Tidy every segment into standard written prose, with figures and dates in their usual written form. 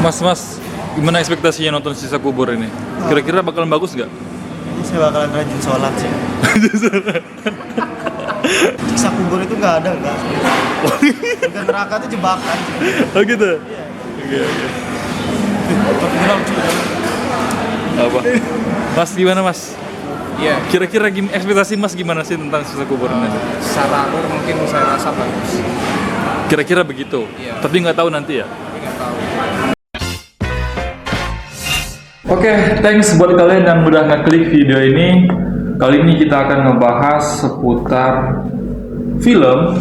Mas, gimana ekspektasinya nonton Siksa Kubur ini? Kira-kira bakalan bagus nggak? Saya bakalan rajin sholat sih. Siksa kubur itu nggak ada, nggak. Bukan neraka itu jebakan. Oh gitu? Iya. Oke. Apa? Mas gimana mas? Iya, Kira-kira ekspektasi mas gimana sih tentang Siksa Kubur ini? secara alur mungkin saya rasa bagus. Kira-kira begitu? Iya. Tapi nggak tahu nanti ya? Tapi nggak tahu. Oke, thanks buat kalian yang udah ngeklik video ini. Kali ini kita akan ngebahas seputar film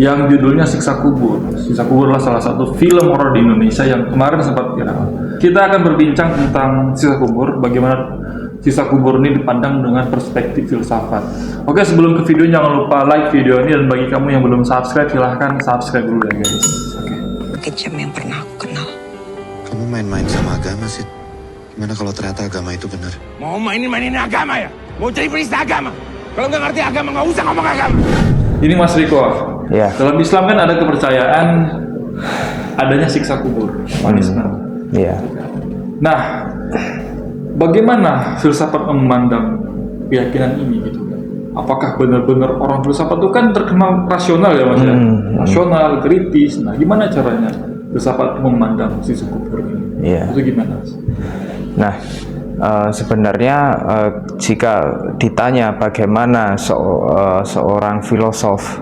yang judulnya Siksa Kubur. Siksa Kubur adalah salah satu film horor di Indonesia yang kemarin sempat viral. Kita akan berbincang tentang Siksa Kubur, bagaimana Siksa Kubur ini dipandang dengan perspektif filsafat. Oke, sebelum ke video jangan lupa like video ini, dan bagi kamu yang belum subscribe silahkan subscribe dulu ya guys. Kejam yang pernah aku kenal. Kamu main-main sama agama sih. Gimana kalau ternyata agama itu benar? Mau mainin agama ya? Mau jadi penista agama? Kalau nggak ngerti agama, nggak usah ngomong agama. Ini Mas Riko. Ya. Dalam Islam kan ada kepercayaan adanya siksa kubur. Iya. Nah, bagaimana filsafat memandang keyakinan ini gitu? Apakah benar-benar orang filsafat itu kan terkenal rasional ya Mas ya? Rasional, kritis. Nah, gimana caranya filsafat memandang siksa kubur ini? Iya. Itu gimana Mas? Nah, sebenarnya jika ditanya bagaimana seorang filosof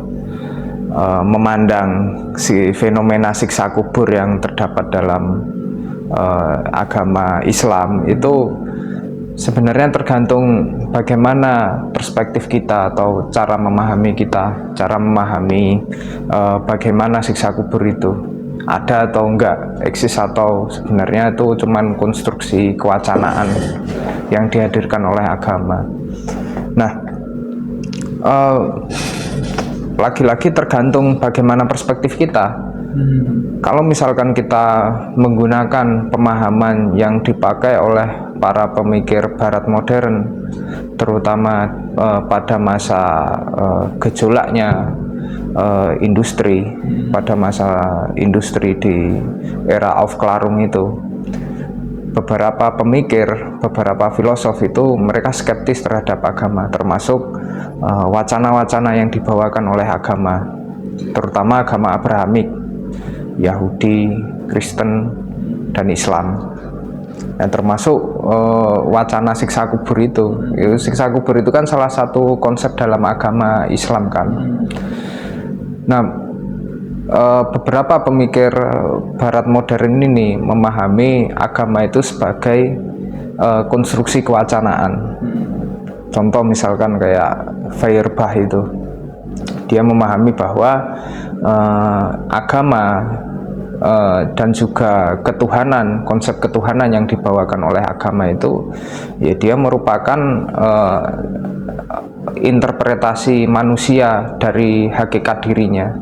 memandang si fenomena siksa kubur yang terdapat dalam agama Islam, itu sebenarnya tergantung bagaimana perspektif kita atau cara memahami bagaimana siksa kubur itu ada atau enggak, eksis atau sebenarnya itu cuman konstruksi kewacanaan yang dihadirkan oleh agama. Nah, lagi-lagi tergantung bagaimana perspektif kita. Kalau misalkan kita menggunakan pemahaman yang dipakai oleh para pemikir barat modern, terutama pada masa gejolaknya industri, pada masa industri di era Aufklärung itu, beberapa pemikir, beberapa filosof itu mereka skeptis terhadap agama, termasuk wacana-wacana yang dibawakan oleh agama, terutama agama Abrahamik, Yahudi, Kristen, dan Islam. Dan termasuk wacana siksa kubur itu. Siksa kubur itu kan salah satu konsep dalam agama Islam kan. Nah, beberapa pemikir barat modern ini memahami agama itu sebagai konstruksi kewacanaan. Contoh misalkan kayak Feuerbach itu, dia memahami bahwa agama dan juga ketuhanan, konsep ketuhanan yang dibawakan oleh agama itu, ya dia merupakan interpretasi manusia dari hakikat dirinya.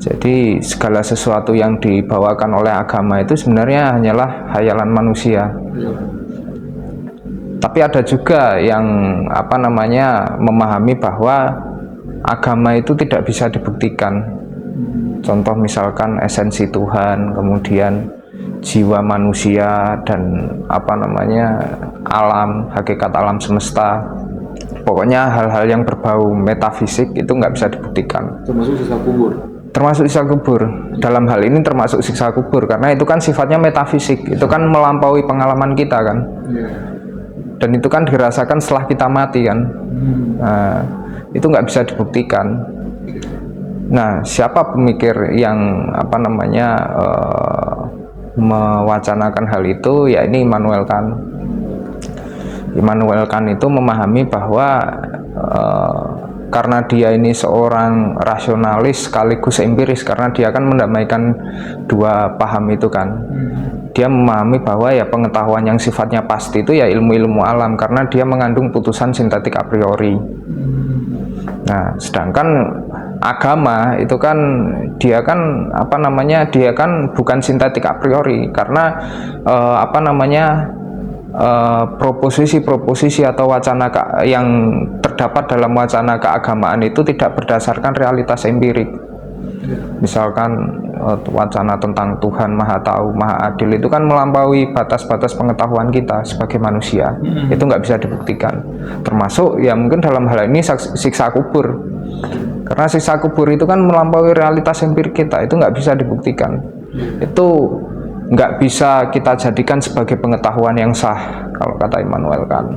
Jadi segala sesuatu yang dibawakan oleh agama itu sebenarnya hanyalah hayalan manusia. Tapi ada juga yang memahami bahwa agama itu tidak bisa dibuktikan. Contoh misalkan esensi Tuhan, kemudian jiwa manusia, dan alam, hakikat alam semesta. Pokoknya hal-hal yang berbau metafisik itu nggak bisa dibuktikan. Termasuk siksa kubur. Termasuk siksa kubur. Dalam hal ini termasuk siksa kubur, karena itu kan sifatnya metafisik. Itu kan melampaui pengalaman kita kan. Dan itu kan dirasakan setelah kita mati kan. Nah, itu nggak bisa dibuktikan. Nah, siapa pemikir yang mewacanakan hal itu? Ya ini Immanuel Kant. Immanuel Kant itu memahami bahwa karena dia ini seorang rasionalis sekaligus empiris, karena dia akan mendamaikan dua paham itu kan. Dia memahami bahwa ya pengetahuan yang sifatnya pasti itu ya ilmu-ilmu alam, karena dia mengandung putusan sintetik a priori. Nah, sedangkan agama itu kan dia kan bukan sintetik a priori, karena proposisi atau wacana yang terdapat dalam wacana keagamaan itu tidak berdasarkan realitas empirik. Misalkan wacana tentang Tuhan Maha Tahu, Maha Adil itu kan melampaui batas-batas pengetahuan kita sebagai manusia. Itu nggak bisa dibuktikan. Termasuk ya mungkin dalam hal ini siksa kubur. Karena siksa kubur itu kan melampaui realitas empirik kita, itu nggak bisa dibuktikan. Itu nggak bisa kita jadikan sebagai pengetahuan yang sah kalau kata Immanuel Kant.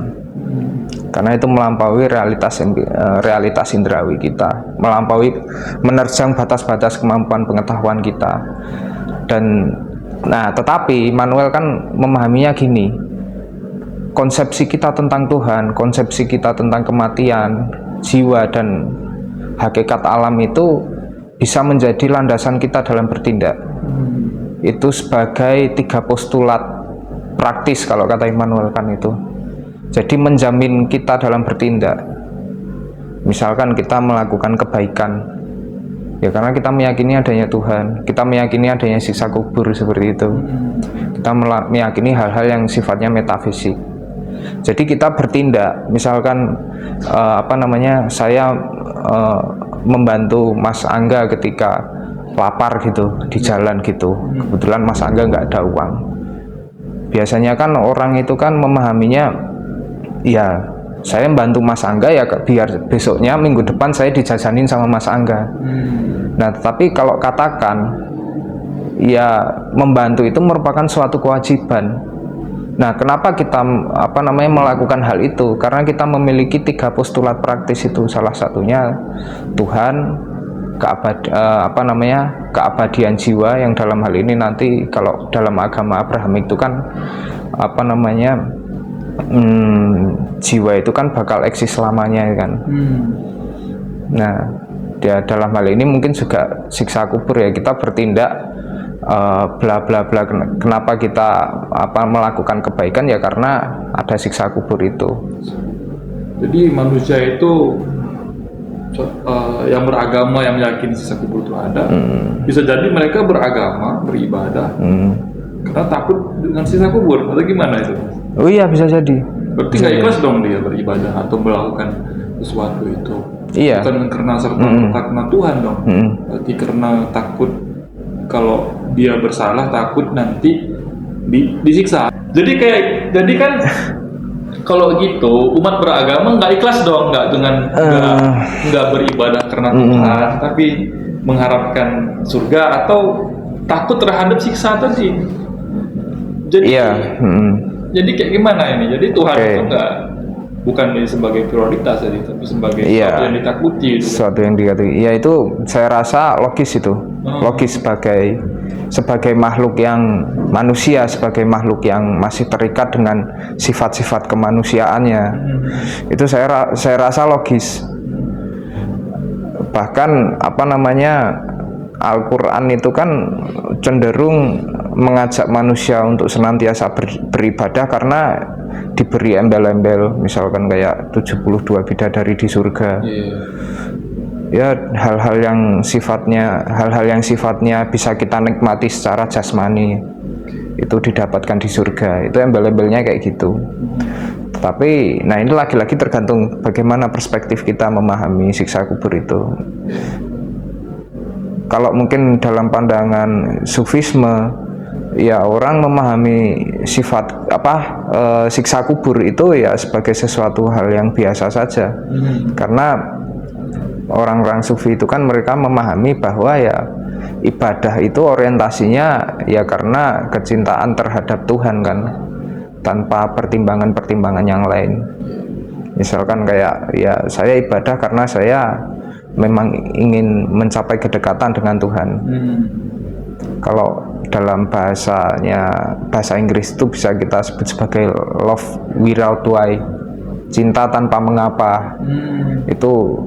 Karena itu melampaui realitas indrawi kita, melampaui menerjang batas-batas kemampuan pengetahuan kita. Dan nah, tetapi Immanuel kan memahaminya gini, konsepsi kita tentang Tuhan, konsepsi kita tentang kematian, jiwa dan hakikat alam itu bisa menjadi landasan kita dalam bertindak. Itu sebagai 3 postulat praktis kalau kata Immanuel Kant itu. Jadi menjamin kita dalam bertindak. Misalkan kita melakukan kebaikan, ya karena kita meyakini adanya Tuhan, kita meyakini adanya siksa kubur seperti itu. Kita meyakini hal-hal yang sifatnya metafisik. Jadi kita bertindak, misalkan saya membantu Mas Angga ketika lapar gitu di jalan gitu. Kebetulan Mas Angga nggak ada uang. Biasanya kan orang itu kan memahaminya, ya saya membantu Mas Angga ya biar besoknya minggu depan saya dijajanin sama Mas Angga. Nah, tapi kalau katakan ya membantu itu merupakan suatu kewajiban. Nah, kenapa kita melakukan hal itu? Karena kita memiliki 3 postulat praktis itu. Salah satunya Tuhan, keabadian jiwa, yang dalam hal ini nanti kalau dalam agama Abraham itu kan jiwa itu kan bakal eksis selamanya kan. Nah, dia dalam hal ini mungkin juga siksa kubur ya, kita bertindak bla bla bla. Kenapa kita melakukan kebaikan ya karena ada siksa kubur itu. Jadi manusia itu yang beragama, yang meyakini siksa kubur itu ada, bisa jadi mereka beragama, beribadah karena takut dengan siksa kubur atau gimana itu? Oh iya, bisa jadi. Berarti nggak ikhlas dong dia beribadah atau melakukan sesuatu itu. Iya. Bukan karena karena Tuhan dong. Berarti karena takut kalau dia bersalah, takut nanti disiksa. Jadi kan kalau gitu umat beragama nggak ikhlas dong, nggak beribadah karena Tuhan, tapi mengharapkan surga atau takut terhadap siksa tadi. Jadi jadi kayak gimana ini? Jadi Tuhan itu bukan sebagai prioritas jadi, tapi sebagai sesuatu yang ditakuti. Sesuatu yang ditakuti. Ya itu saya rasa logis itu. Logis sebagai makhluk yang manusia, sebagai makhluk yang masih terikat dengan sifat-sifat kemanusiaannya. Itu saya rasa logis. Bahkan Al-Quran itu kan cenderung mengajak manusia untuk senantiasa beribadah karena diberi embel-embel, misalkan kayak 72 bidadari di surga. Ya hal-hal yang sifatnya bisa kita nikmati secara jasmani itu didapatkan di surga. Itu embel-embelnya kayak gitu. Tapi nah ini lagi-lagi tergantung bagaimana perspektif kita memahami siksa kubur itu. Kalau mungkin dalam pandangan sufisme, ya orang memahami siksa kubur itu ya sebagai sesuatu hal yang biasa saja. Karena orang-orang sufi itu kan mereka memahami bahwa ya ibadah itu orientasinya ya karena kecintaan terhadap Tuhan kan, tanpa pertimbangan-pertimbangan yang lain. Misalkan kayak ya saya ibadah karena saya memang ingin mencapai kedekatan dengan Tuhan. Kalau dalam bahasa Inggris itu bisa kita sebut sebagai love without why, cinta tanpa mengapa. Itu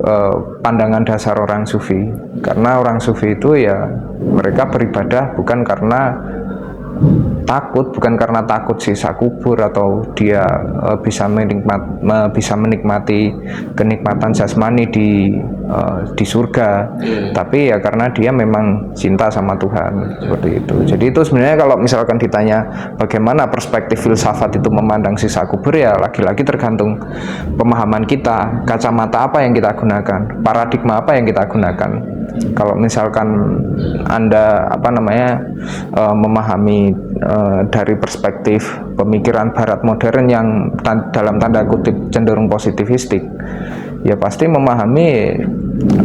pandangan dasar orang sufi. Karena orang sufi itu ya mereka beribadah bukan karena takut siksa kubur atau dia bisa menikmati kenikmatan jasmani di di surga, tapi ya karena dia memang cinta sama Tuhan, seperti itu. Jadi itu sebenarnya kalau misalkan ditanya bagaimana perspektif filsafat itu memandang siksa kubur, ya lagi-lagi tergantung pemahaman kita, kacamata apa yang kita gunakan, paradigma apa yang kita gunakan. Kalau misalkan Anda memahami dari perspektif pemikiran Barat modern yang dalam tanda kutip cenderung positivistik, ya pasti memahami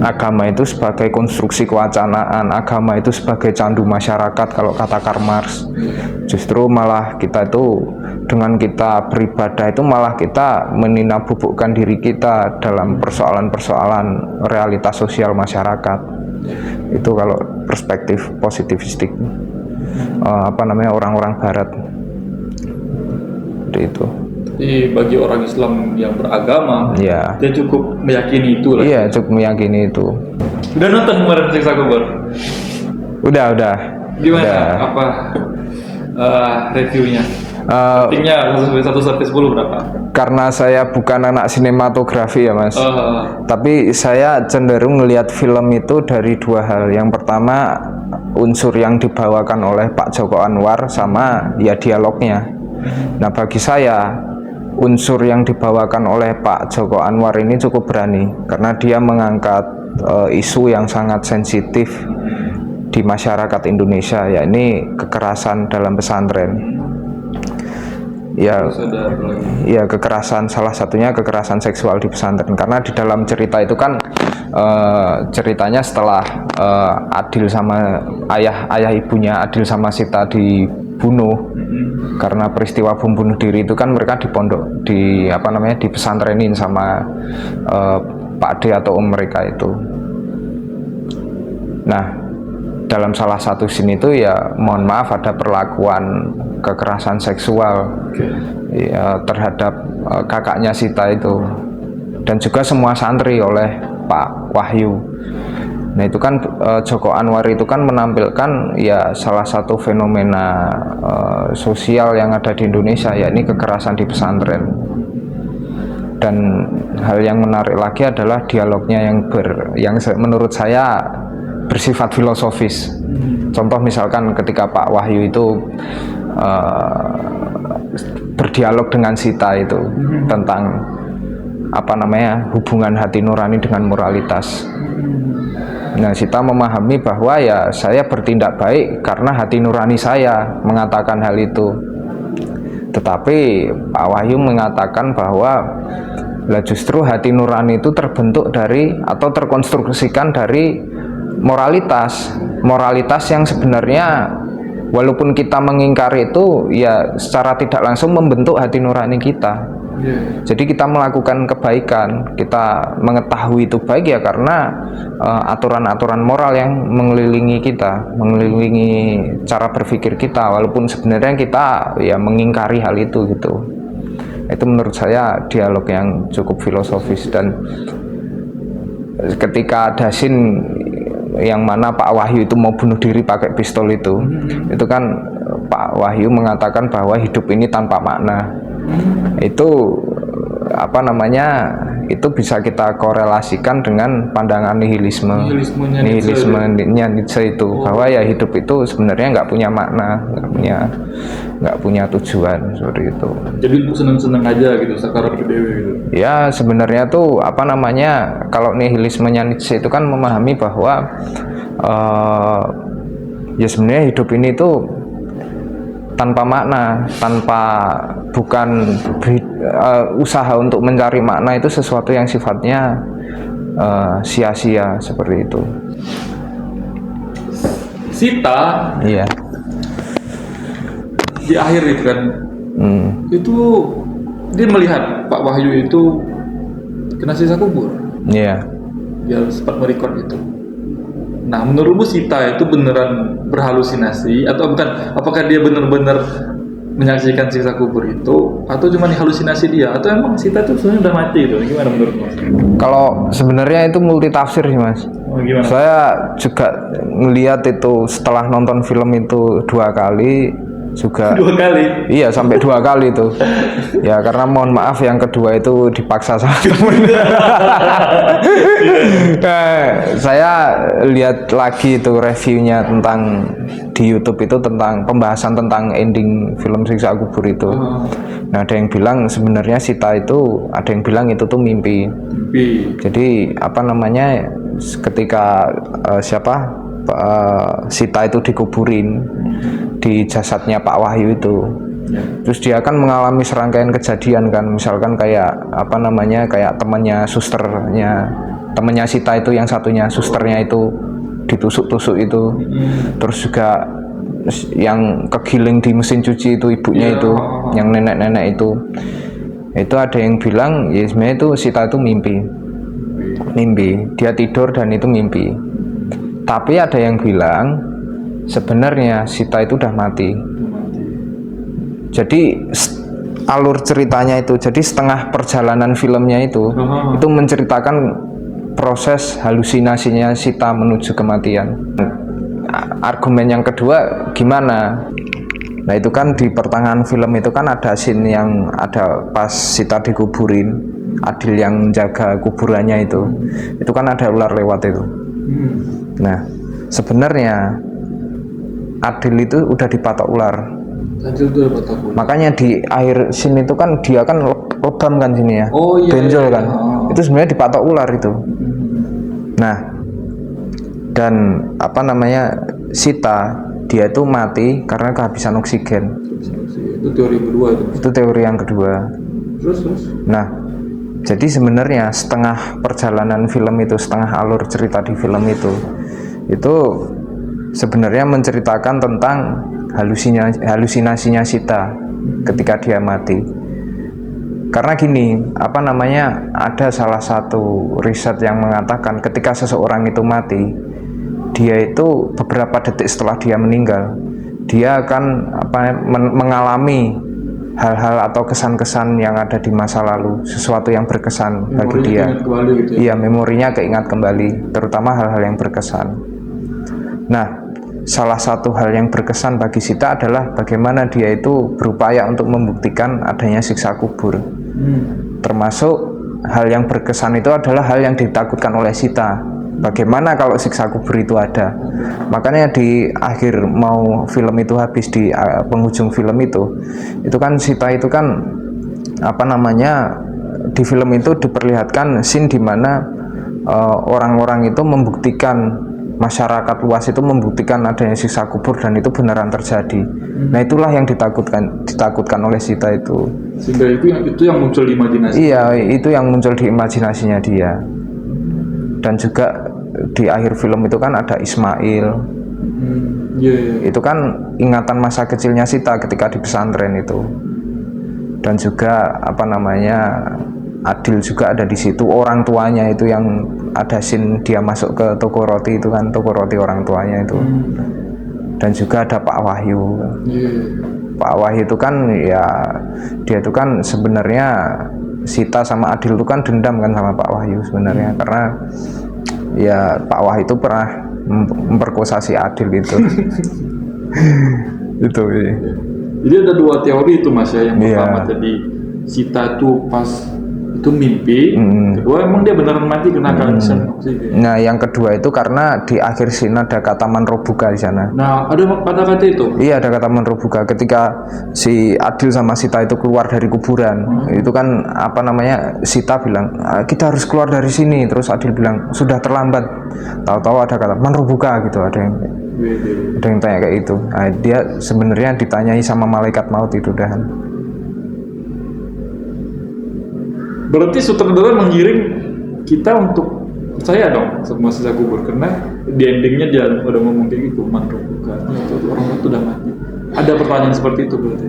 agama itu sebagai konstruksi kewacanaan, agama itu sebagai candu masyarakat kalau kata Karl Marx. Justru malah kita itu dengan kita beribadah itu malah kita meninabubukkan diri kita dalam persoalan-persoalan realitas sosial masyarakat. Itu kalau perspektif positivistik orang-orang Barat. Seperti itu. Jadi bagi orang Islam yang beragama, ya, dia cukup meyakini itu lah. Iya, cukup meyakini itu. Udah nonton kemarin siksa kubur? Udah. Gimana? Udah. Apa reviewnya? Ratingnya 1-10 berapa? Karena saya bukan anak sinematografi ya Mas, tapi saya cenderung melihat film itu dari dua hal. Yang pertama, unsur yang dibawakan oleh Pak Joko Anwar sama ya dialognya. Nah bagi saya unsur yang dibawakan oleh Pak Joko Anwar ini cukup berani karena dia mengangkat isu yang sangat sensitif di masyarakat Indonesia, yakni kekerasan dalam pesantren. Ya kekerasan, salah satunya kekerasan seksual di pesantren, karena di dalam cerita itu kan ceritanya setelah Adil sama ayah ibunya Adil sama Sita dibunuh karena peristiwa bom bunuh diri itu kan mereka di pondok di pesantrenin sama Pak D atau Om mereka itu. Nah dalam salah satu scene itu ya mohon maaf ada perlakuan kekerasan seksual ya, terhadap kakaknya Sita itu dan juga semua santri oleh Pak Wahyu. Nah itu kan Joko Anwar itu kan menampilkan ya salah satu fenomena sosial yang ada di Indonesia, yakni kekerasan di pesantren. Dan hal yang menarik lagi adalah dialognya yang menurut saya bersifat filosofis. Contoh misalkan ketika Pak Wahyu itu berdialog dengan Sita itu tentang hubungan hati nurani dengan moralitas. Nah Sita memahami bahwa ya saya bertindak baik karena hati nurani saya mengatakan hal itu. Tetapi Pak Wahyu mengatakan bahwa justru hati nurani itu terbentuk dari atau terkonstruksikan dari moralitas yang sebenarnya walaupun kita mengingkari itu ya secara tidak langsung membentuk hati nurani kita. Jadi kita melakukan kebaikan, kita mengetahui itu baik ya karena aturan-aturan moral yang mengelilingi kita, mengelilingi cara berpikir kita, walaupun sebenarnya kita ya mengingkari hal itu gitu. Itu menurut saya dialog yang cukup filosofis. Dan ketika ada scene yang mana Pak Wahyu itu mau bunuh diri pakai pistol itu kan Pak Wahyu mengatakan bahwa hidup ini tanpa makna. Itu itu bisa kita korelasikan dengan pandangan nihilismenya Nietzsche itu, bahwa ya hidup itu sebenarnya nggak punya makna, nggak punya tujuan, seperti itu. Jadi seneng-seneng aja gitu, sakar dewe gitu. Ya sebenarnya tuh kalau nihilismenya Nietzsche itu kan memahami bahwa ya sebenarnya hidup ini tuh tanpa makna, bukan usaha untuk mencari makna itu sesuatu yang sifatnya sia-sia, seperti itu. Sita, iya, di akhir itu kan, itu dia melihat Pak Wahyu itu kena siksa kubur. iya. Dia sempat merekod itu. Nah, menurutmu Sita itu beneran berhalusinasi atau bukan? Apakah dia benar-benar menyaksikan siksa kubur itu atau cuma halusinasi dia? Atau emang Sita itu sebenarnya udah mati itu? Gimana menurutmu? Kalau sebenarnya itu multi tafsir sih Mas. Oh, gimana? Saya juga melihat itu setelah nonton film itu 2 kali, juga 2 kali. iya sampai 2 kali tuh ya, karena mohon maaf yang kedua itu dipaksa sama temen. Saya lihat lagi itu reviewnya tentang di YouTube itu tentang pembahasan tentang ending film Siksa Kubur itu. Nah, ada yang bilang sebenarnya Sita itu, ada yang bilang itu tuh mimpi. Jadi apa namanya, ketika Sita itu dikuburin di jasadnya Pak Wahyu itu, terus dia kan mengalami serangkaian kejadian kan, misalkan kayak apa namanya, kayak temannya Sita itu, yang satunya susternya itu ditusuk-tusuk itu, terus juga yang kegiling di mesin cuci itu ibunya itu, yang nenek-nenek itu ada yang bilang ya sebenarnya itu Sita itu mimpi, dia tidur dan itu mimpi. Tapi ada yang bilang sebenarnya Sita itu udah mati. Jadi alur ceritanya itu, jadi setengah perjalanan filmnya itu menceritakan proses halusinasinya Sita menuju kematian. Argumen yang kedua gimana? Nah, itu kan di pertengahan film itu kan ada scene yang ada pas Sita dikuburin, Adil yang jaga kuburannya itu kan ada ular lewat itu. Nah, sebenarnya Adil itu udah dipatok ular. Makanya di akhir scene itu kan dia kan lebam kan sini ya, benjol kan. Itu sebenarnya dipatok ular itu. Nah, dan apa namanya, Sita dia itu mati karena kehabisan oksigen. Itu teori kedua itu. Itu teori yang kedua. Terus. Nah, jadi sebenarnya setengah perjalanan film itu, setengah alur cerita di film itu sebenarnya menceritakan tentang halusinasinya Sita ketika dia mati. Karena gini, apa namanya, ada salah satu riset yang mengatakan ketika seseorang itu mati, dia itu beberapa detik setelah dia meninggal, dia akan mengalami hal-hal atau kesan-kesan yang ada di masa lalu, sesuatu yang berkesan bagi dia. Gitu ya? Iya, memorinya keingat kembali, terutama hal-hal yang berkesan. Nah, salah satu hal yang berkesan bagi Sita adalah bagaimana dia itu berupaya untuk membuktikan adanya siksa kubur. Termasuk hal yang berkesan itu adalah hal yang ditakutkan oleh Sita. Bagaimana kalau siksa kubur itu ada? Makanya di akhir mau film itu habis, di penghujung film itu kan Sita itu kan apa namanya, di film itu diperlihatkan scene di mana orang-orang itu membuktikan, masyarakat luas itu membuktikan adanya siksa kubur dan itu beneran terjadi. Nah, itulah yang ditakutkan oleh Sita itu. Sehingga itu yang muncul di imajinasi. Iya, itu yang muncul di imajinasinya dia. Dan juga di akhir film itu kan ada Ismail. Itu kan ingatan masa kecilnya Sita ketika di pesantren itu. Dan juga apa namanya, Adil juga ada di situ, orang tuanya itu yang ada scene dia masuk ke toko roti itu kan, toko roti orang tuanya itu. Dan juga ada Pak Wahyu. Pak Wahyu itu kan ya, dia itu kan sebenarnya Sita sama Adil itu kan dendam kan sama Pak Wahyu sebenarnya, karena ya Pak Wahyu itu pernah memperkosa si Adil itu. Itu ya. Jadi ada 2 teori itu Mas ya. Yang pertama tadi Sita itu pas itu mimpi, kedua emang dia beneran mati kena kehabisan oksigen. Nah, yang kedua itu karena di akhir scene ada kata manrobuka di sana. Nah, ada kata itu? Iya, ada kata manrobuka ketika si Adil sama Sita itu keluar dari kuburan. Itu kan apa namanya, Sita bilang kita harus keluar dari sini, terus Adil bilang sudah terlambat. Tahu-tahu ada kata manrobuka gitu, ada yang tanya kayak itu. Nah, dia sebenarnya ditanyai sama malaikat maut itu dan. Berarti sutradara menggiring kita untuk percaya dong semua siksa kubur, karena di endingnya dia udah ngomong kayak gitu, manrobuka, itu orang itu udah mati. Ada pertanyaan seperti itu berarti?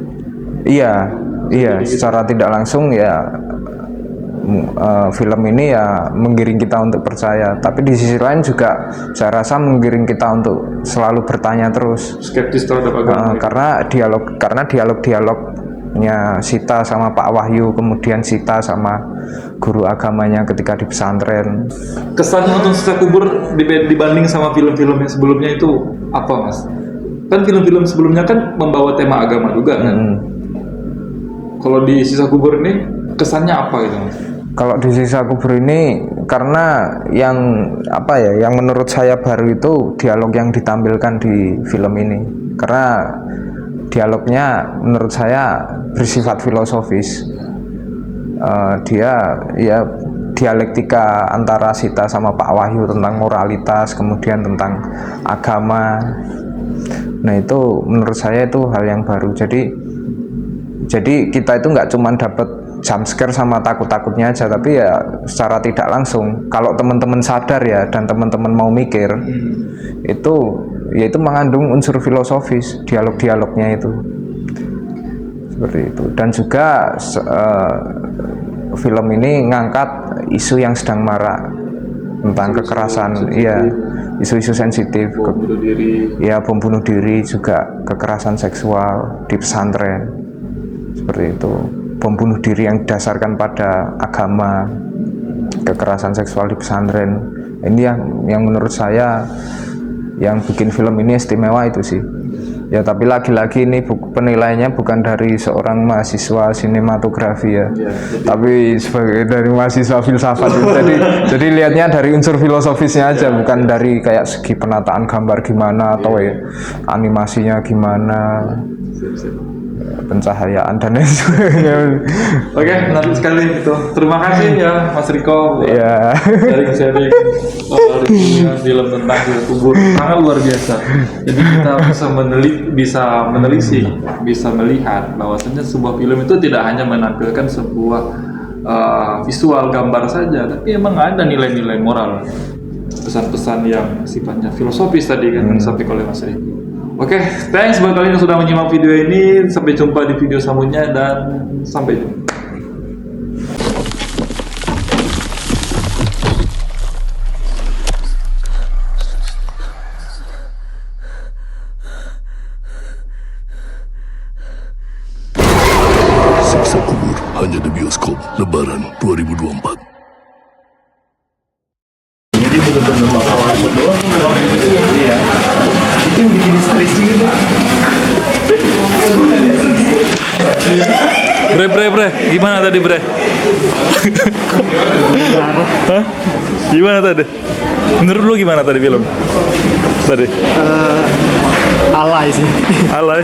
Iya, secara tidak langsung ya film ini ya menggiring kita untuk percaya, tapi di sisi lain juga saya rasa menggiring kita untuk selalu bertanya terus, skeptis terhadap agama. Karena dialognya Sita sama Pak Wahyu, kemudian Sita sama guru agamanya ketika di pesantren. Kesannya untuk siksa kubur dibanding sama film-film yang sebelumnya itu apa Mas? kan film-film sebelumnya kan membawa tema agama juga kan. Kalau di Sisa Kubur ini kesannya apa gitu Mas? Kalau di Sisa Kubur ini, karena yang apa ya, yang menurut saya baru itu dialog yang ditampilkan di film ini. Karena dialognya menurut saya bersifat filosofis. Dia ya dialektika antara Sita sama Pak Wahyu tentang moralitas, kemudian tentang agama. Nah itu menurut saya itu hal yang baru. Jadi kita itu nggak cuma dapat jump scare sama takut-takutnya aja, tapi ya secara tidak langsung kalau teman-teman sadar ya dan teman-teman mau mikir itu ya itu mengandung unsur filosofis dialog-dialognya itu seperti itu. Dan juga film ini ngangkat isu yang sedang marak tentang kekerasan, iya, isu-isu sensitif, bom bunuh diri, juga kekerasan seksual di pesantren seperti itu. Bom bunuh diri yang didasarkan pada agama, kekerasan seksual di pesantren. Ini yang menurut saya yang bikin film ini istimewa itu sih. Ya tapi lagi-lagi ini penilaiannya bukan dari seorang mahasiswa sinematografi ya, tapi sebagai dari mahasiswa filsafat. Jadi lihatnya dari unsur filosofisnya aja, bukan dari kayak segi penataan gambar gimana atau ya, animasinya gimana, pencahayaan dan lain sebagainya. Oke, menarik sekali itu. Terima kasih ya Mas Riko buat sharing-sharing reviewnya film tentang Sisa Kubur. Sangat luar biasa. Jadi kita bisa melihat bahwasanya sebuah film itu tidak hanya menampilkan sebuah visual gambar saja, tapi emang ada nilai-nilai moral, pesan-pesan yang sifatnya filosofis tadi kan disampaikan oleh Mas Riko. Oke, thanks buat kalian yang sudah menyimak video ini. Sampai jumpa di video selanjutnya dan sampai jumpa. Siksa Kubur hanya di bioskop Lebaran 2024. Jadi benar-benar bakal doang. Iya. Itu yang bikin stres juga. Bre, gimana tadi bre? Hah? Gimana tadi? Menurut lu gimana tadi film? Tadi? Alay sih. Alay?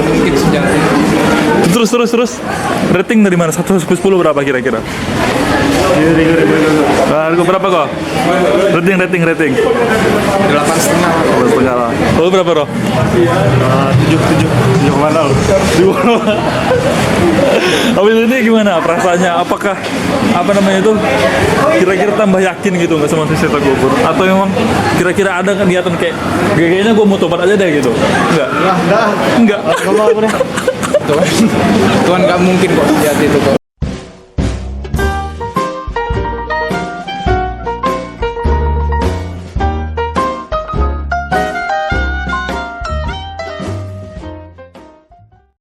Mungkin sejarah. Terus. Rating dari mana? 1 sampai 10 berapa kira-kira? Berapa kok? Rating. 8,5. Lu berapa Roh? 7,6. Habis ini gimana perasaannya? Apakah itu kira-kira tambah yakin gitu nggak sama Sisa Kubur? Atau memang kira-kira ada kegiatan kayaknya gue mau tobat aja deh gitu? Enggak. Tuhan nggak mungkin kok lihat itu kok.